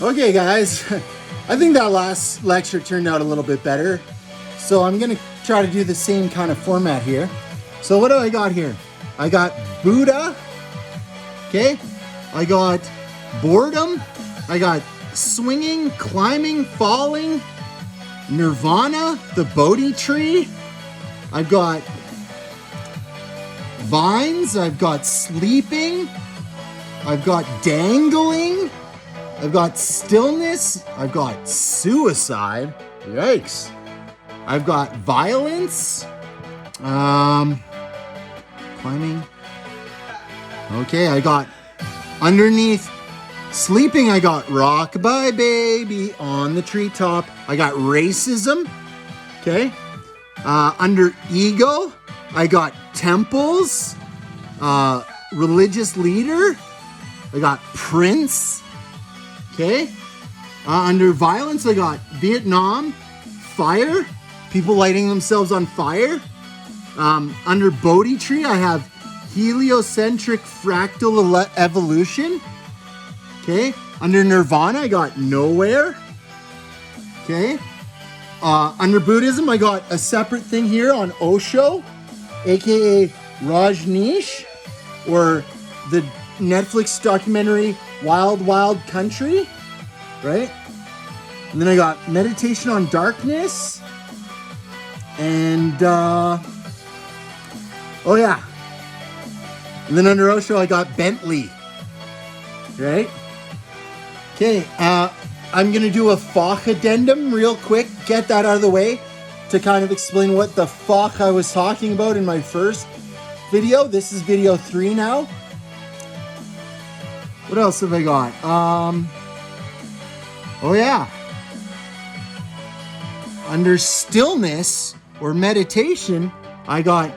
Okay, guys, I think that last lecture turned out a little bit better. So I'm gonna try to do the same kind of format here. So what do I got here? I got Buddha, okay? I got boredom. I got swinging, climbing, falling, nirvana, the Bodhi tree. I've got vines. I've got sleeping. I've got dangling. I've got stillness. I've got suicide. Yikes. I've got violence. Climbing. Okay, I got underneath sleeping. I got rockabye baby on the treetop. I got racism. Okay. Under ego, I got temples. Religious leader. I got prince. Okay. Under violence, I got Vietnam, fire, people lighting themselves on fire. Under Bodhi tree, I have heliocentric fractal evolution. Okay. Under nirvana, I got nowhere. Okay. Under Buddhism, I got a separate thing here on OSHO, aka Rajneesh, or the Netflix documentary Wild Wild Country, right? And then I got meditation on darkness, and oh yeah. And then under Osho I got Bentley, right? Okay, I'm gonna do a fuck addendum real quick, get that out of the way to kind of explain what the fuck I was talking about in my first video. This is video 3 now. What else have I got? Oh yeah. Under stillness or meditation, I got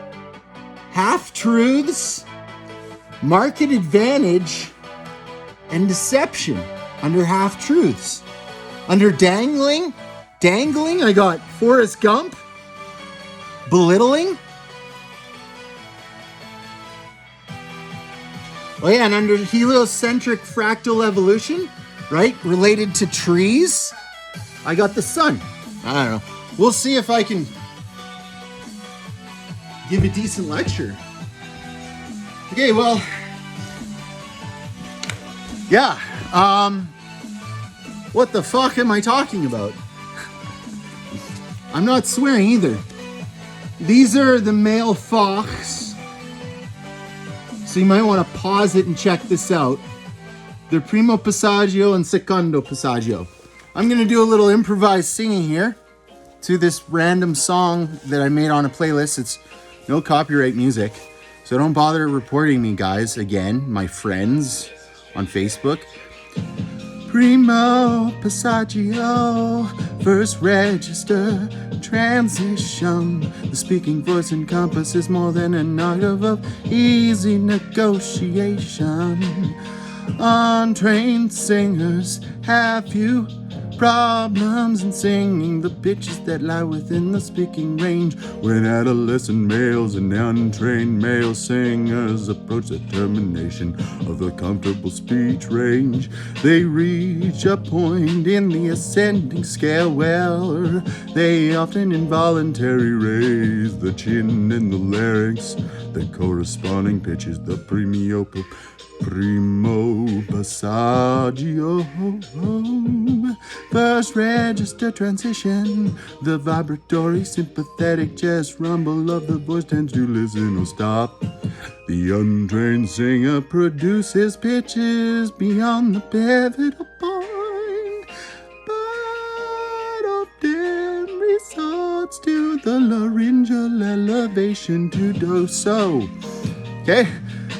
half-truths, market advantage, and deception under half-truths. Under dangling, I got Forrest Gump, belittling. Oh yeah, and under heliocentric fractal evolution, right, related to trees, I got the sun. I don't know. We'll see if I can give a decent lecture. Okay, well, yeah. What the fuck am I talking about? I'm not swearing either. These are the male fox. So you might want to pause it and check this out. They're primo passaggio and secondo passaggio. I'm going to do a little improvised singing here to this random song that I made on a playlist. It's no copyright music. So don't bother reporting me, guys. Again, my friends on Facebook. Primo passaggio, first register, transition. The speaking voice encompasses more than an octave of easy negotiation. Untrained singers have few problems in singing the pitches that lie within the speaking range. When adolescent males and untrained male singers approach the termination of the comfortable speech range, they reach a point in the ascending scale where they often involuntarily raise the chin and the larynx. The corresponding pitch is the primo passaggio. First register transition, the vibratory sympathetic chest rumble of the voice tends to listen or stop. The untrained singer produces pitches beyond the pivotal point, but often resorts to the laryngeal elevation to do so. Okay?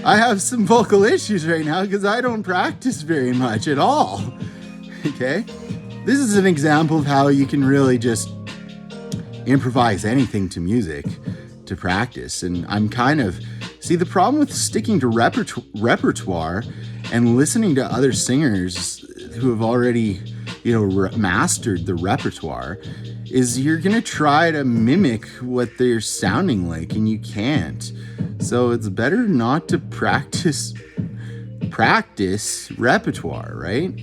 I have some vocal issues right now because I don't practice very much at all. Okay? This is an example of how you can really just improvise anything to music to practice. And I'm kind of... See, the problem with sticking to repertoire and listening to other singers who have already, mastered the repertoire is you're going to try to mimic what they're sounding like, and you can't. So it's better not to practice repertoire, right?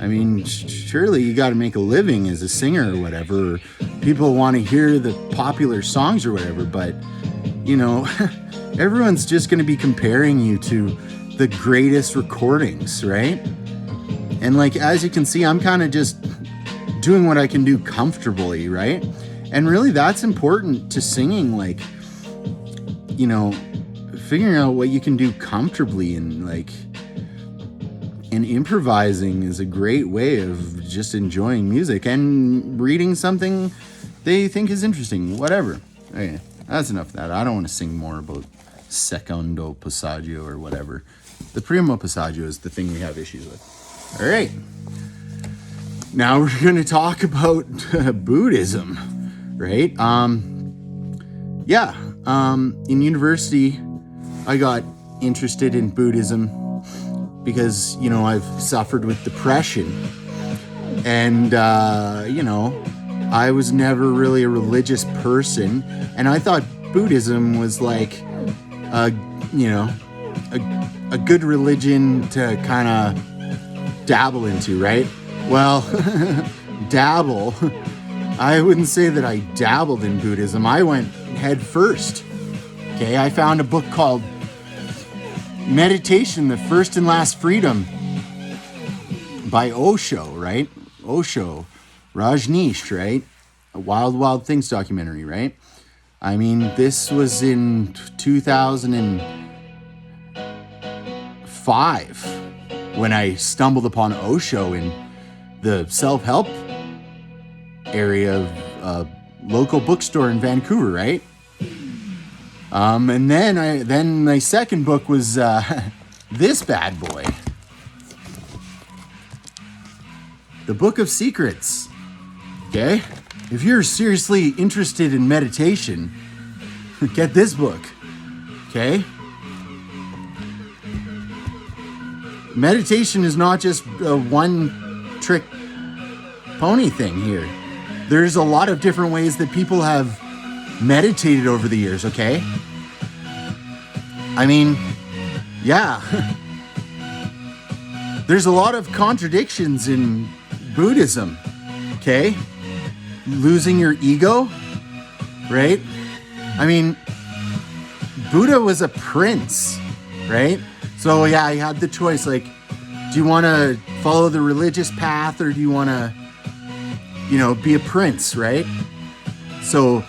I mean, surely you got to make a living as a singer or whatever. People want to hear the popular songs or whatever, but, you know, everyone's just going to be comparing you to the greatest recordings, right? And like, as you can see, I'm kind of just doing what I can do comfortably, right? And really that's important to singing, like, you know, figuring out what you can do comfortably, and like, and improvising is a great way of just enjoying music and reading something they think is interesting, whatever. Okay, that's enough of that. I don't want to sing more about secondo passaggio or whatever. The primo passaggio is the thing we have issues with. All right. Now we're going to talk about Buddhism, right? In university, I got interested in Buddhism because, you know, I've suffered with depression, and, you know, I was never really a religious person, and I thought Buddhism was like, you know, a good religion to kind of dabble into, right? Well, dabble. I wouldn't say that I dabbled in Buddhism. I went head first. Okay, I found a book called Meditation, the First and Last Freedom by OSHO, right? OSHO, Rajneesh, right? A Wild Wild Things documentary, right? I mean, this was in 2005 when I stumbled upon OSHO in the self-help area of a local bookstore in Vancouver, right? And then my second book was this bad boy, The Book of Secrets. Okay, if you're seriously interested in meditation, get this book. Okay, meditation is not just a one-trick pony thing here. There's a lot of different ways that people have meditated over the years, okay? I mean, yeah. There's a lot of contradictions in Buddhism, okay? Losing your ego, right? I mean, Buddha was a prince, right? So yeah, he had the choice, like, do you want to follow the religious path, or do you want to, you know, be a prince, right? So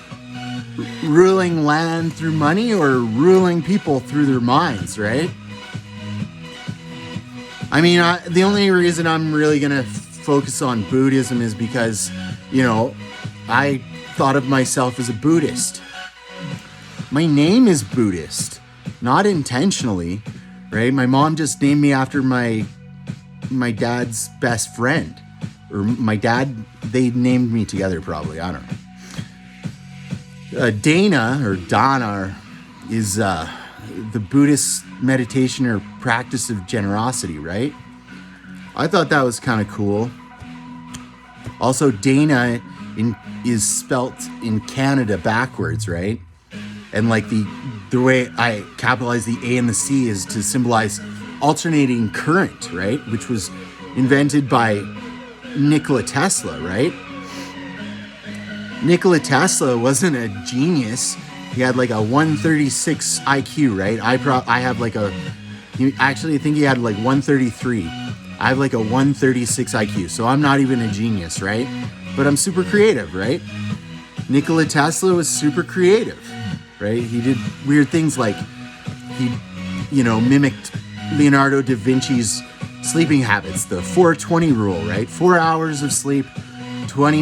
ruling land through money, or ruling people through their minds, right? I mean, the only reason I'm really going to focus on Buddhism is because, you know, I thought of myself as a Buddhist. My name is Buddhist, not intentionally, right? My mom just named me after my dad's best friend, or my dad, they named me together probably, I don't know. Dana, or Dana, is the Buddhist meditation or practice of generosity, right? I thought that was kind of cool. Also, Dana is spelt in Canada backwards, right? And like the way I capitalize the A and the C is to symbolize alternating current, right? Which was invented by Nikola Tesla, right? Nikola Tesla wasn't a genius. He had like a 136 IQ, right? I have like I think he had like 133. I have like a 136 IQ, so I'm not even a genius, right? But I'm super creative, right? Nikola Tesla was super creative, right? He did weird things, like he, you know, mimicked Leonardo da Vinci's sleeping habits, the 4-20 rule, right? 4 hours of sleep, 4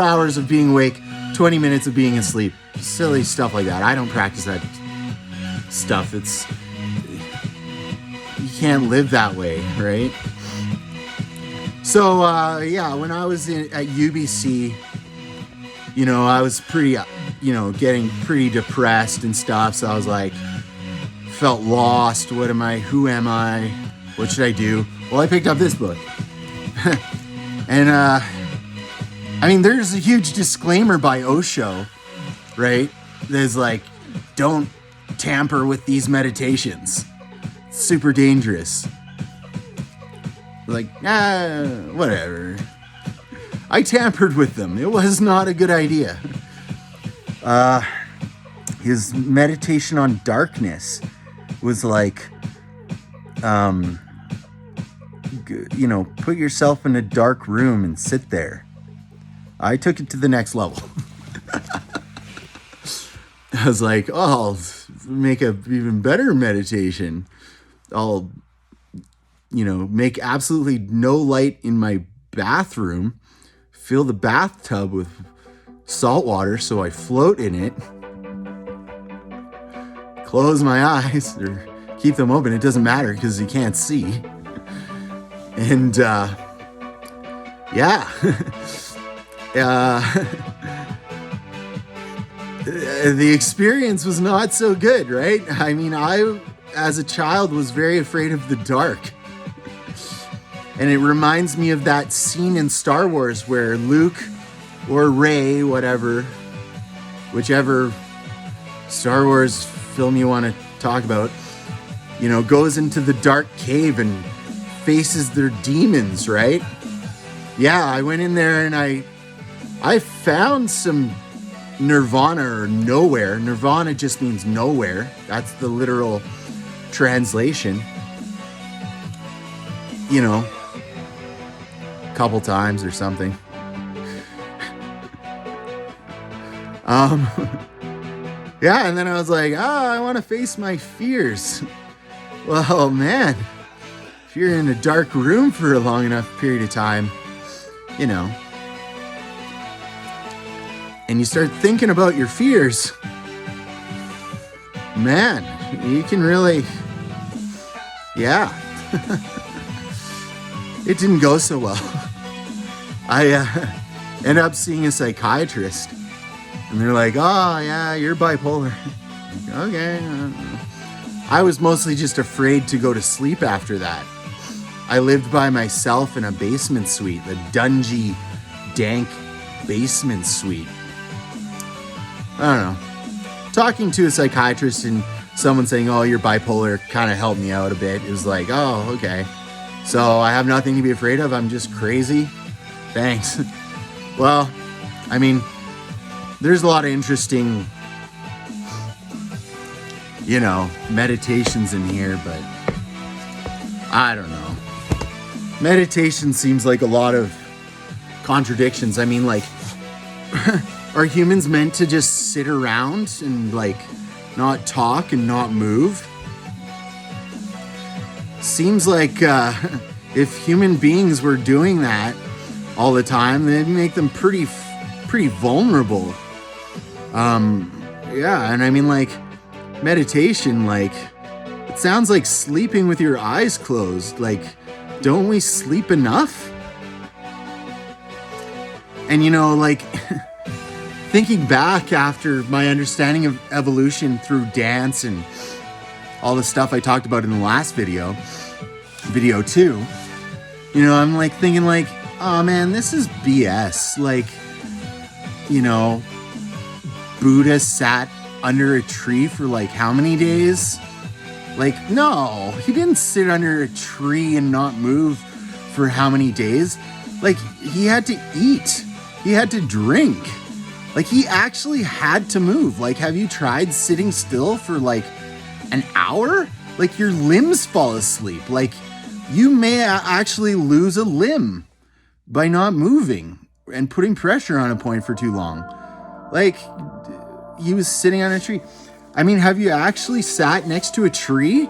hours of being awake, 20 minutes of being asleep. Silly stuff like that. I don't practice that stuff. You can't live that way, right? So, when I was at UBC, you know, I was pretty, getting pretty depressed and stuff. So I was like, felt lost. What am I? Who am I? What should I do? Well, I picked up this book. And, I mean, there's a huge disclaimer by OSHO, right? There's like, don't tamper with these meditations. It's super dangerous. Like, whatever. I tampered with them. It was not a good idea. His meditation on darkness was like, put yourself in a dark room and sit there. I took it to the next level. I was like, I'll make a even better meditation. I'll, make absolutely no light in my bathroom, fill the bathtub with salt water so I float in it, close my eyes or keep them open. It doesn't matter because you can't see. And, the experience was not so good, right? I mean, I, as a child, was very afraid of the dark. And it reminds me of that scene in Star Wars where Luke or Rey, whichever Star Wars film you want to talk about, goes into the dark cave and faces their demons, right? Yeah, I went in there and I found some nirvana or nowhere. Nirvana just means nowhere. That's the literal translation. A couple times or something. Yeah, and then I was like, I want to face my fears. Well, man, if you're in a dark room for a long enough period of time, and you start thinking about your fears, man, you can really, it didn't go so well. I ended up seeing a psychiatrist, and they're like, oh, yeah, you're bipolar. Okay. I was mostly just afraid to go to sleep after that. I lived by myself in a basement suite, a dungy, dank basement suite. I don't know. Talking to a psychiatrist and someone saying, oh, you're bipolar, kind of helped me out a bit. It was like, oh, okay. So I have nothing to be afraid of. I'm just crazy. Thanks. Well, I mean, there's a lot of interesting, meditations in here, but I don't know. Meditation seems like a lot of contradictions. I mean, like, are humans meant to just sit around and, like, not talk and not move? Seems like if human beings were doing that all the time, they'd make them pretty vulnerable. And I mean, like, meditation, like, it sounds like sleeping with your eyes closed. Like, don't we sleep enough? And like, thinking back after my understanding of evolution through dance and all the stuff I talked about in the last video 2, I'm like thinking like, oh man, this is BS. Like, Buddha sat under a tree for like how many days? Like, no, he didn't sit under a tree and not move for how many days? Like, he had to eat. He had to drink. Like, he actually had to move. Like, have you tried sitting still for like an hour? Like, your limbs fall asleep. Like, you may actually lose a limb by not moving and putting pressure on a point for too long. Like, he was sitting on a tree. I mean, have you actually sat next to a tree?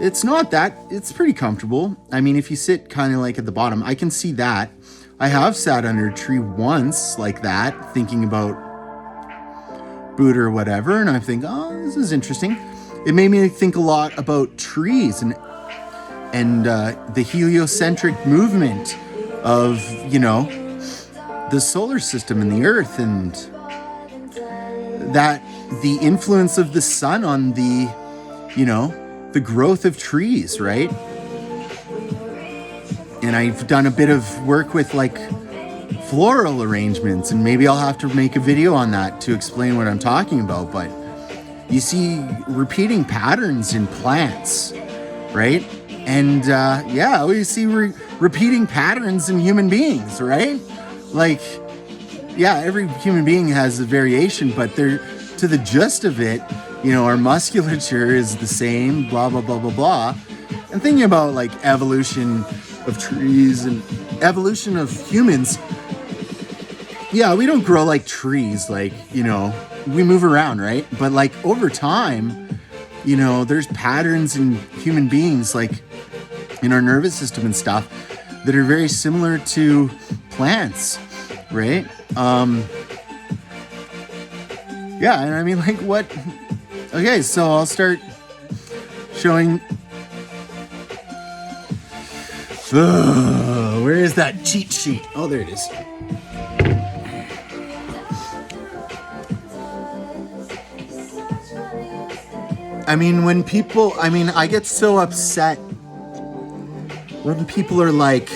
It's not that, it's pretty comfortable. I mean, if you sit kind of like at the bottom, I can see that. I have sat under a tree once like that, thinking about Buddha or whatever, and I think, oh, this is interesting. It made me think a lot about trees and the heliocentric movement of, the solar system and the earth, and that the influence of the sun on the growth of trees, right? And I've done a bit of work with like floral arrangements, and maybe I'll have to make a video on that to explain what I'm talking about. But you see repeating patterns in plants, right? And we see repeating patterns in human beings, right? Like, yeah, every human being has a variation, but they're, to the gist of it, our musculature is the same, blah, blah, blah, blah, blah. And thinking about like evolution of trees and evolution of humans, yeah, we don't grow like trees, like, we move around, right? But like over time, there's patterns in human beings, like in our nervous system and stuff, that are very similar to plants, right? Yeah, and I mean, like, what? Okay, so I'll start showing. Where is that cheat sheet? Oh, there it is. I mean, I get so upset when people are like,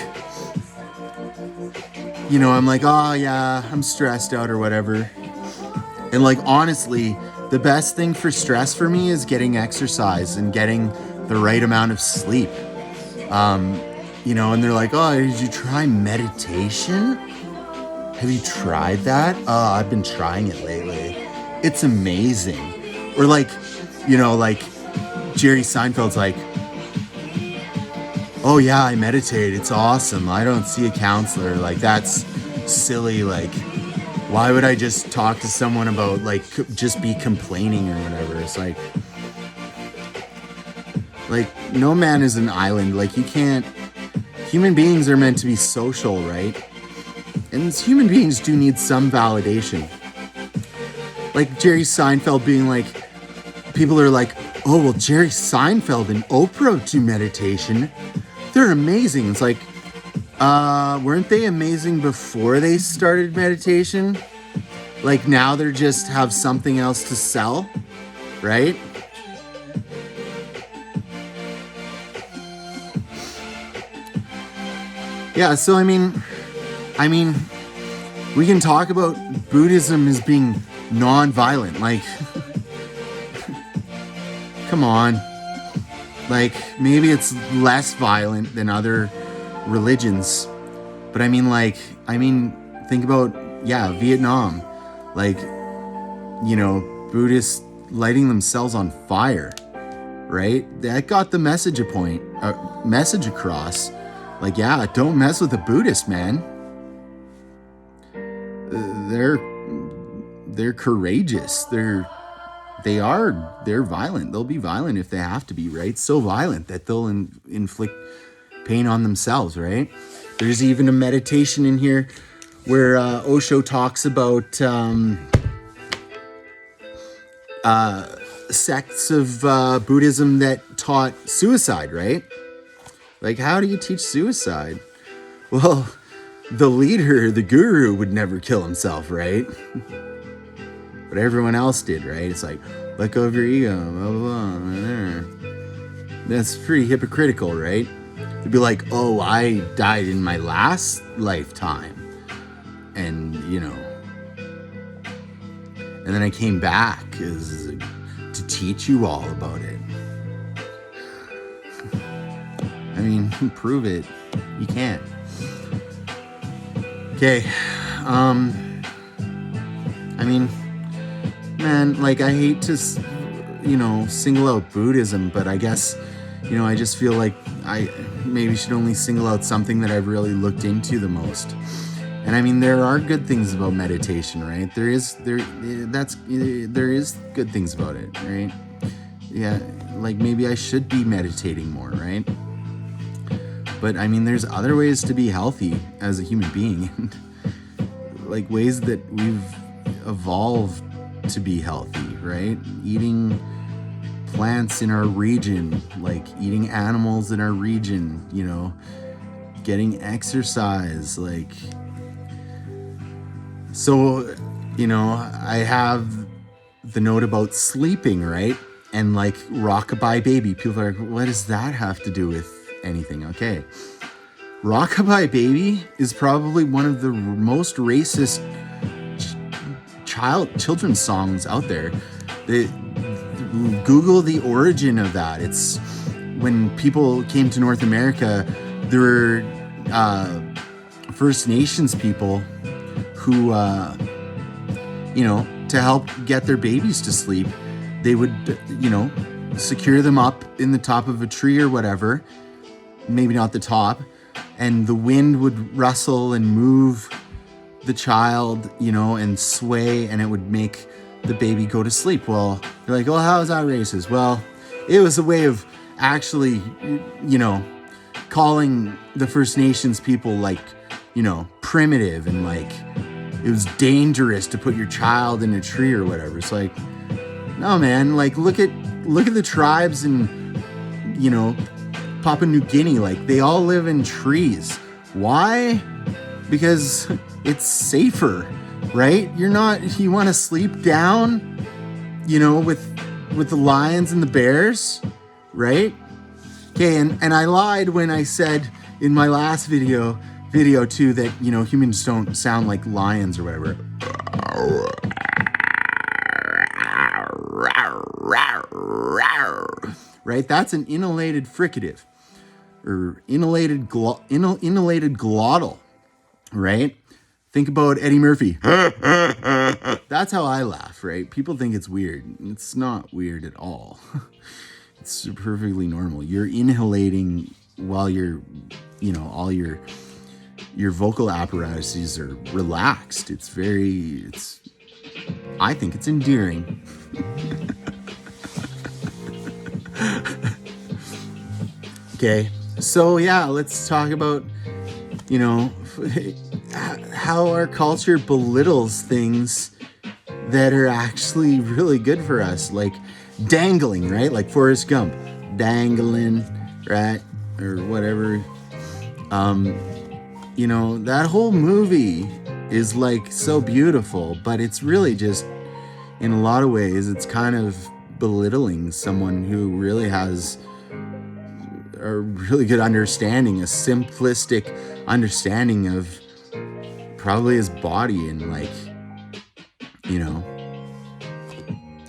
I'm like, oh yeah, I'm stressed out or whatever. And like, honestly, the best thing for stress for me is getting exercise and getting the right amount of sleep. And they're like, oh, did you try meditation? Have you tried that? Oh, I've been trying it lately. It's amazing. Or like, like Jerry Seinfeld's like, oh yeah, I meditate. It's awesome. I don't see a counselor. Like, that's silly. Like, why would I just talk to someone about like just be complaining or whatever? It's like no man is an island. Like, you can't, human beings are meant to be social, right? And human beings do need some validation. Like Jerry Seinfeld being like, people are like, oh, well, Jerry Seinfeld and Oprah do meditation. They're amazing. It's like, weren't they amazing before they started meditation? Like, now they're just have something else to sell, right? Yeah, so I mean, we can talk about Buddhism as being non-violent. Like, come on. Like, maybe it's less violent than other religions. But think about, Vietnam. Like, Buddhists lighting themselves on fire, right? That got the message across. Like, yeah, don't mess with a Buddhist, man. They're courageous. They're violent. They'll be violent if they have to be, right? So violent that they'll inflict pain on themselves, right? There's even a meditation in here where OSHO talks about sects of Buddhism that taught suicide, right? Like, how do you teach suicide? Well, the leader, the guru, would never kill himself, right? But everyone else did, right? It's like, let go of your ego, blah, blah, blah. That's pretty hypocritical, right? To be like, oh, I died in my last lifetime. And, and then I came back to teach you all about it. I mean, prove it. You can't. Okay. Man, like, I hate to, single out Buddhism, but I guess, I just feel like I maybe should only single out something that I've really looked into the most. And there are good things about meditation, right? There is good things about it, right? Yeah, like maybe I should be meditating more, right? But there's other ways to be healthy as a human being, and like ways that we've evolved to be healthy, right? Eating plants in our region, like eating animals in our region, getting exercise, like. So, I have the note about sleeping, right? And like Rockabye Baby. People are like, what does that have to do with anything? Okay. Rockabye Baby is probably one of the most racist children's songs out there. Google the origin of that. It's when people came to North America, there were First Nations people who, to help get their babies to sleep, they would, secure them up in the top of a tree or whatever, maybe not the top, and the wind would rustle and move the child, and sway, and it would make the baby go to sleep. Well, you're like, well, how is that racist? Well, it was a way of actually, calling the First Nations people like, primitive, and like it was dangerous to put your child in a tree or whatever. It's like, no, man, like look at the tribes in, Papua New Guinea. Like they all live in trees. Why? Because it's safer, right? You want to sleep down, with the lions and the bears, right? Okay, and I lied when I said in my last video too that, humans don't sound like lions or whatever. Right? That's an inhalated fricative or inhalated glottal, right? Think about Eddie Murphy. That's how I laugh, right? People think it's weird. It's not weird at all. It's perfectly normal. You're inhalating while you're, all your vocal apparatuses are relaxed. I think it's endearing. Okay, so yeah, let's talk about, how our culture belittles things that are actually really good for us, like dangling, right? Like Forrest Gump, dangling, right? Or whatever. That whole movie is like so beautiful, but it's really just, in a lot of ways, it's kind of belittling someone who really has a really good understanding, a simplistic understanding of probably his body and like,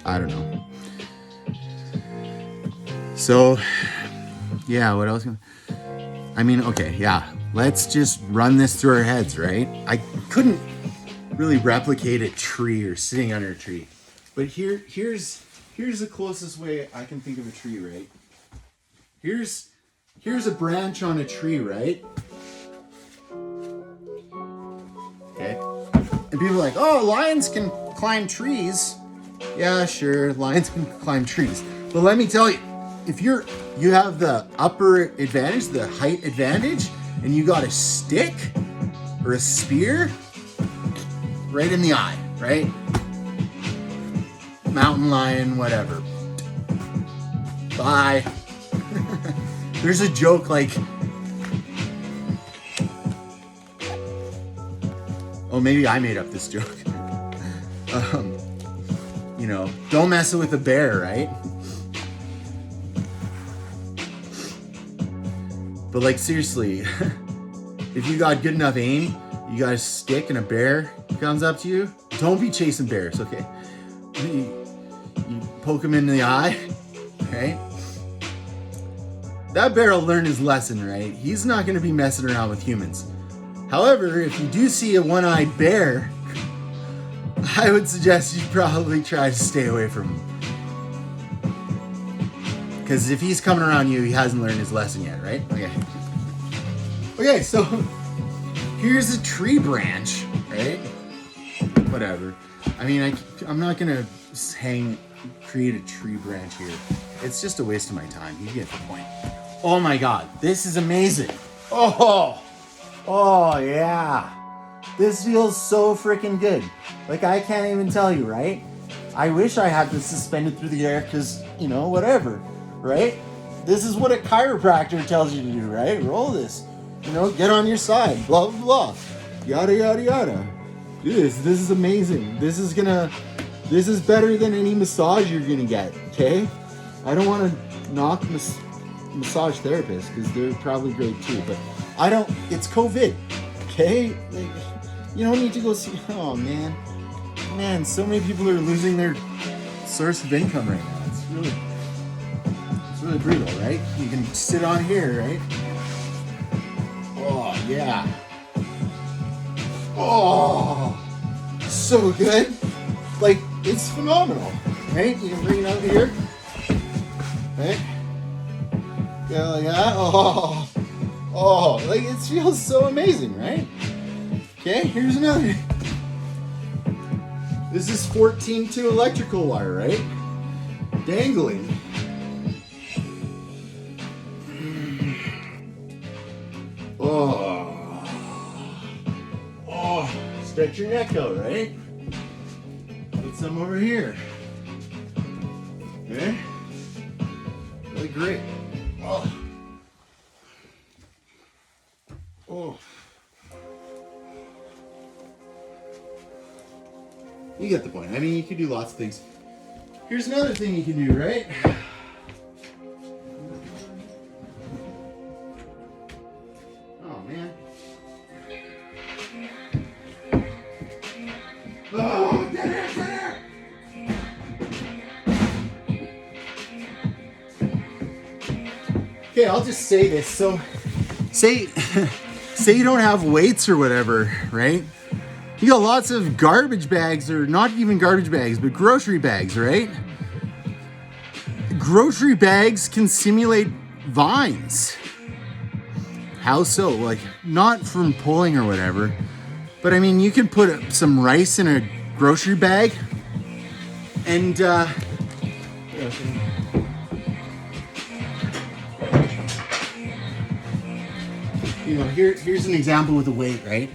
I don't know. So, yeah, what else? Okay, yeah. Let's just run this through our heads, right? I couldn't really replicate a tree or sitting under a tree. But here's the closest way I can think of a tree, right? Here's a branch on a tree, right? Okay. And people are like, oh, lions can climb trees. Yeah, sure, lions can climb trees. But let me tell you, if you have the upper advantage, the height advantage, and you got a stick or a spear right in the eye, right? Mountain lion, whatever. Bye. There's a joke like, oh, maybe I made up this joke. Don't mess with a bear, right? But like seriously, if you got good enough aim, you got a stick and a bear comes up to you, don't be chasing bears, okay? You poke him in the eye, okay? That bear will learn his lesson, right? He's not going to be messing around with humans. However, if you do see a one-eyed bear, I would suggest you probably try to stay away from him. Because if he's coming around you, he hasn't learned his lesson yet, right? Okay, so here's a tree branch, right? Whatever. I'm not going to create a tree branch here. It's just a waste of my time. You get the point. Oh my God, this is amazing. Oh yeah. This feels so freaking good. Like, I can't even tell you, right? I wish I had this suspended through the air because, whatever, right? This is what a chiropractor tells you to do, right? Roll this, get on your side, blah, blah, blah, yada, yada, yada. Do this. This is amazing. This is better than any massage you're gonna get, okay? I don't want to knock massage therapists because they're probably great too, but it's COVID, okay? Like, you don't need to go see, oh man, so many people are losing their source of income right now. It's really brutal, right? You can sit on here, right? Oh, yeah. Oh, so good. Like, it's phenomenal, right? You can bring it out here, right? Go like that. Oh, like it feels so amazing, right? Okay, here's another. This is 14-2 electrical wire, right? Dangling. Oh, stretch your neck out, right? Put some over here. Okay? Really great. Oh. You get the point. I mean, you can do lots of things. Here's another thing you can do, right? Oh, man. Oh, get there! Okay, I'll just say this. So, say you don't have weights or whatever, right? You got lots of garbage bags, or not even garbage bags, but grocery bags, right? Grocery bags can simulate vines. How so? Like, not from pulling or whatever, but I mean, you can put some rice in a grocery bag and, you know, here's an example with a weight, right?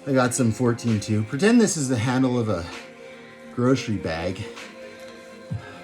I got some 14-2. Pretend this is the handle of a grocery bag.